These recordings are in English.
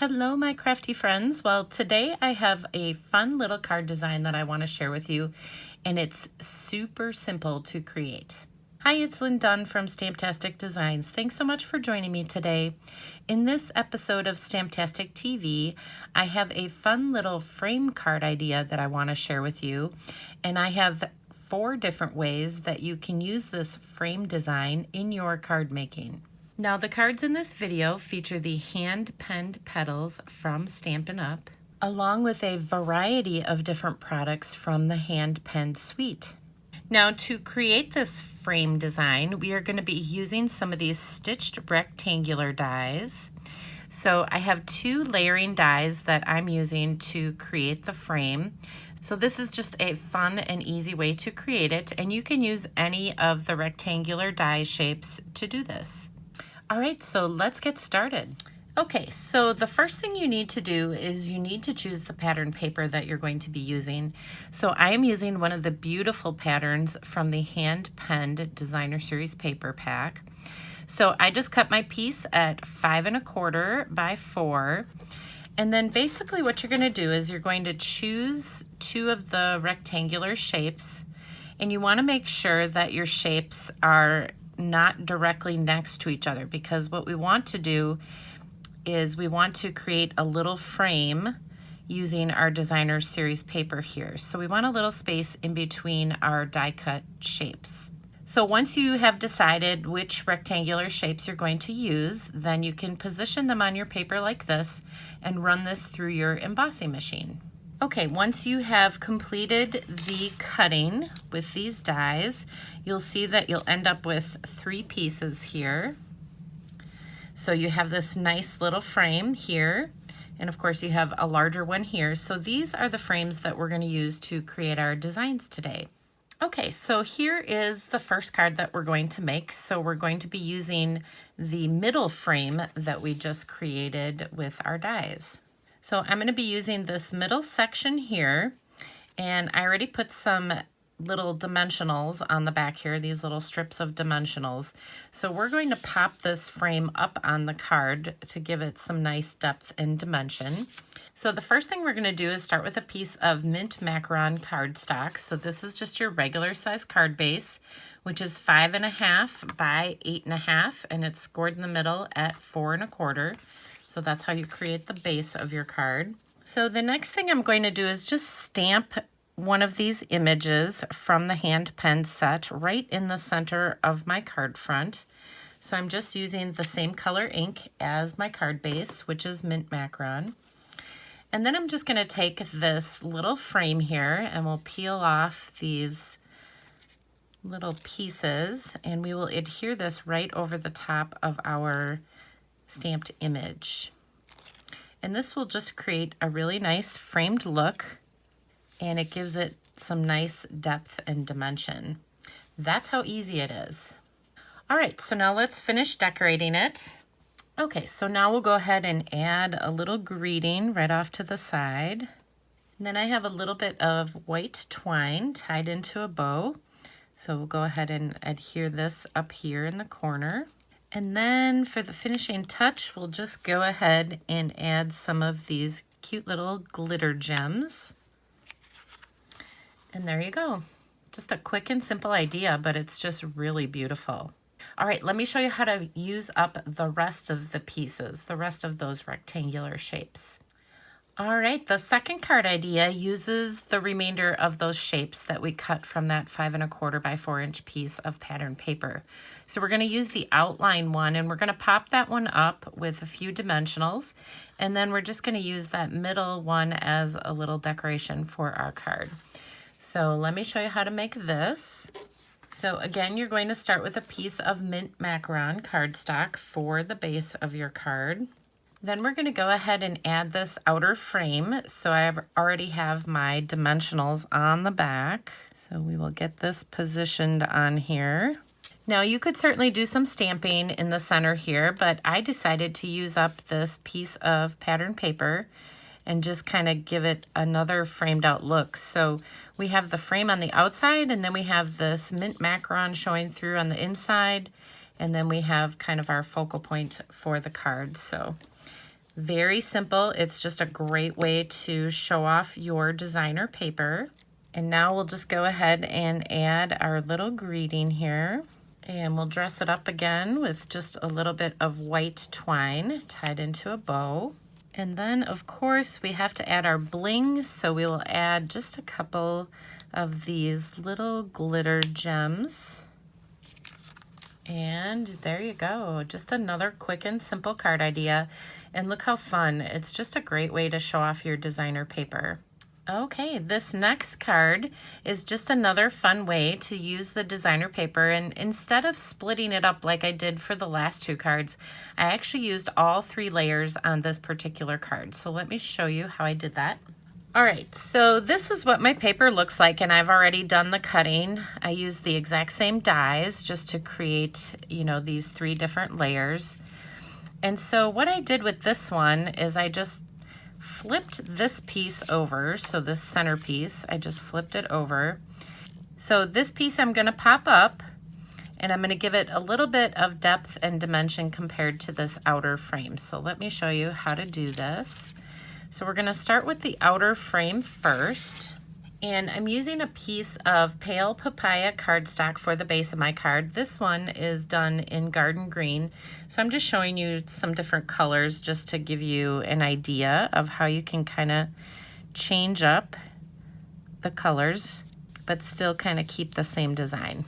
Hello, my crafty friends. Well, today I have a fun little card design that I want to share with you, and it's super simple to create. Hi, it's Lynn Dunn from Stamptastic Designs. Thanks so much for joining me today. In this episode of Stamptastic TV, I have a fun little frame card idea that I want to share with you, and I have 4 different ways that you can use this frame design in your card making. Now, the cards in this video feature the hand-penned petals from Stampin' Up, along with a variety of different products from the hand-penned suite. Now, to create this frame design, we are going to be using some of these stitched rectangular dies. So I have 2 layering dies that I'm using to create the frame. So this is just a fun and easy way to create it, and you can use any of the rectangular die shapes to do this. All right, so let's get started. Okay, so the first thing you need to do is you need to choose the pattern paper that you're going to be using. So I am using one of the beautiful patterns from the hand-penned Designer Series paper pack. So I just cut my piece at 5 1/4 by 4. And then basically what you're going to do is you're going to choose 2 of the rectangular shapes, and you want to make sure that your shapes are not directly next to each other, because what we want to do is we want to create a little frame using our Designer Series paper here. So we want a little space in between our die cut shapes. So once you have decided which rectangular shapes you're going to use, then you can position them on your paper like this and run this through your embossing machine. Okay, once you have completed the cutting with these dies, you'll see that you'll end up with 3 pieces here. So you have this nice little frame here, and of course you have a larger one here. So these are the frames that we're going to use to create our designs today. Okay, so here is the first card that we're going to make. So we're going to be using the middle frame that we just created with our dies. So I'm going to be using this middle section here, and I already put some little dimensionals on the back here, these little strips of dimensionals. So we're going to pop this frame up on the card to give it some nice depth and dimension. So the first thing we're going to do is start with a piece of mint macaron cardstock. So this is just your regular size card base, which is 5 1/2 by 8 1/2, and it's scored in the middle at 4 1/4. So that's how you create the base of your card. So the next thing I'm going to do is just stamp one of these images from the hand-penned set right in the center of my card front. So I'm just using the same color ink as my card base, which is mint macaron. And then I'm just going to take this little frame here and we'll peel off these little pieces, and we will adhere this right over the top of our stamped image. And this will just create a really nice framed look, and it gives it some nice depth and dimension. That's how easy it is. All right, so now let's finish decorating it. Okay, so now we'll go ahead and add a little greeting right off to the side. And then I have a little bit of white twine tied into a bow. So we'll go ahead and adhere this up here in the corner. And then for the finishing touch, we'll just go ahead and add some of these cute little glitter gems. And there you go. Just a quick and simple idea, but it's just really beautiful. All right, let me show you how to use up the rest of the pieces, the rest of those rectangular shapes. All right, the second card idea uses the remainder of those shapes that we cut from that 5 1/4 by 4 inch piece of pattern paper. So we're going to use the outline one, and we're going to pop that one up with a few dimensionals, and then we're just going to use that middle one as a little decoration for our card. So let me show you how to make this. So again, you're going to start with a piece of mint macaron cardstock for the base of your card. Then we're going to go ahead and add this outer frame. So I already have my dimensionals on the back. So we will get this positioned on here. Now you could certainly do some stamping in the center here, but I decided to use up this piece of pattern paper and just kind of give it another framed out look. So we have the frame on the outside, and then we have this mint macaron showing through on the inside, and then we have kind of our focal point for the card. So Very simple. It's just a great way to show off your designer paper. And now we'll just go ahead and add our little greeting here. And we'll dress it up again with just a little bit of white twine tied into a bow. And then, of course, we have to add our bling, so we will add just a couple of these little glitter gems. And there you go, just another quick and simple card idea. And look how fun. It's just a great way to show off your designer paper. Okay, this next card is just another fun way to use the designer paper, and instead of splitting it up like I did for the last two cards, I actually used all 3 layers on this particular card. So let me show you how I did that. All right, so this is what my paper looks like, and I've already done the cutting. I used the exact same dies just to create, you know, these 3 different layers. And so what I did with this one is I just flipped this piece over. So this center piece, I just flipped it over. So this piece I'm going to pop up, and I'm going to give it a little bit of depth and dimension compared to this outer frame. So let me show you how to do this. So we're going to start with the outer frame first. And I'm using a piece of pale papaya cardstock for the base of my card. This one is done in garden green. So I'm just showing you some different colors just to give you an idea of how you can kind of change up the colors, but still kind of keep the same design.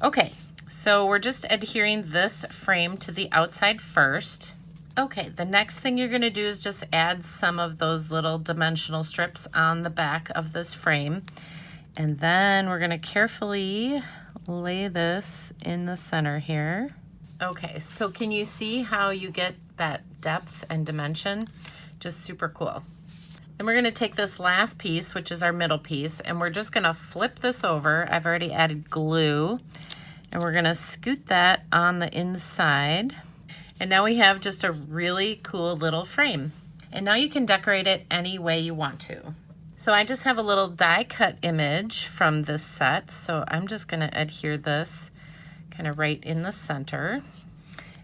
Okay, so we're just adhering this frame to the outside first. Okay, the next thing you're going to do is just add some of those little dimensional strips on the back of this frame. And then we're going to carefully lay this in the center here. Okay, so can you see how you get that depth and dimension? Just super cool. And we're going to take this last piece, which is our middle piece, and we're just going to flip this over. I've already added glue, and we're going to scoot that on the inside. And now we have just a really cool little frame. And now you can decorate it any way you want to. So I just have a little die cut image from this set. So I'm just gonna adhere this kind of right in the center.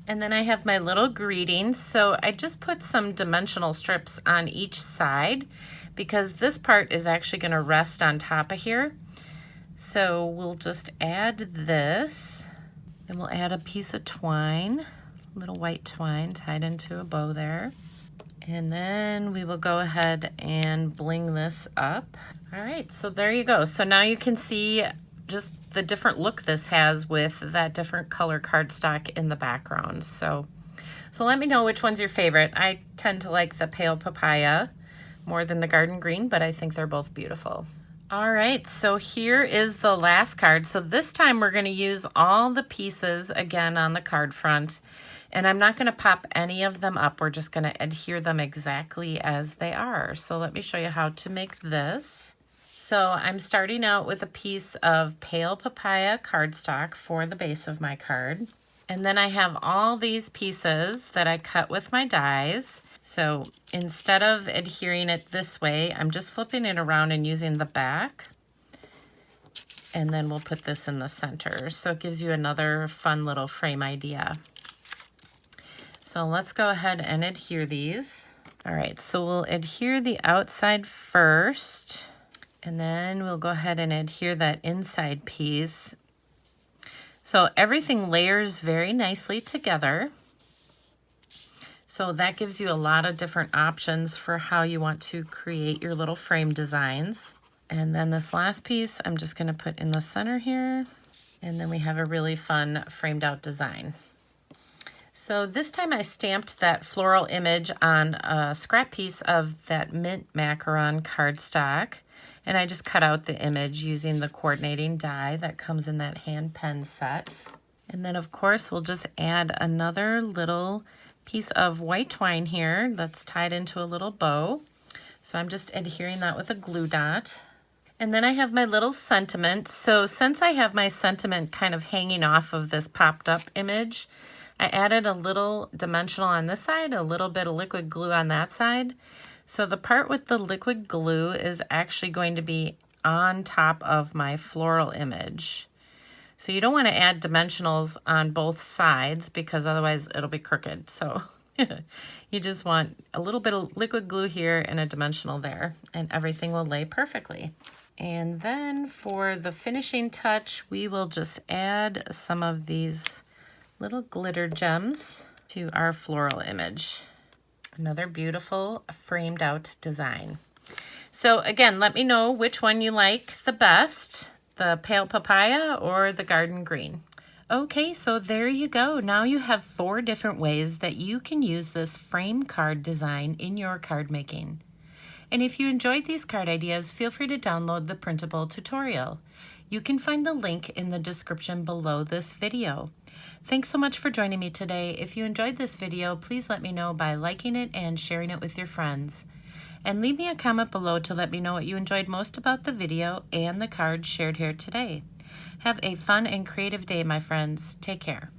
And then I have my little greeting. So I just put some dimensional strips on each side because this part is actually gonna rest on top of here. So we'll just add this, and we'll add a piece of twine. Little white twine tied into a bow there. And then we will go ahead and bling this up. All right, so there you go. So now you can see just the different look this has with that different color cardstock in the background. So let me know which one's your favorite. I tend to like the pale papaya more than the garden green, but I think they're both beautiful. All right, so here is the last card. So this time we're going to use all the pieces again on the card front. And I'm not going to pop any of them up. We're just going to adhere them exactly as they are. So let me show you how to make this. So I'm starting out with a piece of pale papaya cardstock for the base of my card. And then I have all these pieces that I cut with my dies. So instead of adhering it this way, I'm just flipping it around and using the back. And then we'll put this in the center. So it gives you another fun little frame idea. So let's go ahead and adhere these. All right, so we'll adhere the outside first, and then we'll go ahead and adhere that inside piece. So everything layers very nicely together. So that gives you a lot of different options for how you want to create your little frame designs. And then this last piece, I'm just gonna put in the center here, and then we have a really fun framed out design. So this time I stamped that floral image on a scrap piece of that mint macaron cardstock, and I just cut out the image using the coordinating die that comes in that hand pen set. And then of course we'll just add another little piece of white twine here that's tied into a little bow. So I'm just adhering that with a glue dot. And then I have my little sentiment. So since I have my sentiment kind of hanging off of this popped up image, I added a little dimensional on this side, a little bit of liquid glue on that side. So the part with the liquid glue is actually going to be on top of my floral image. So you don't want to add dimensionals on both sides because otherwise it'll be crooked. So You just want a little bit of liquid glue here and a dimensional there, and everything will lay perfectly. And then for the finishing touch, we will just add some of these little glitter gems to our floral image. Another beautiful framed out design. So again, let me know which one you like the best, the pale papaya or the garden green. Okay, so there you go. Now you have 4 different ways that you can use this frame card design in your card making. And if you enjoyed these card ideas, feel free to download the printable tutorial. You can find the link in the description below this video. Thanks so much for joining me today. If you enjoyed this video, please let me know by liking it and sharing it with your friends. And leave me a comment below to let me know what you enjoyed most about the video and the cards shared here today. Have a fun and creative day, my friends. Take care.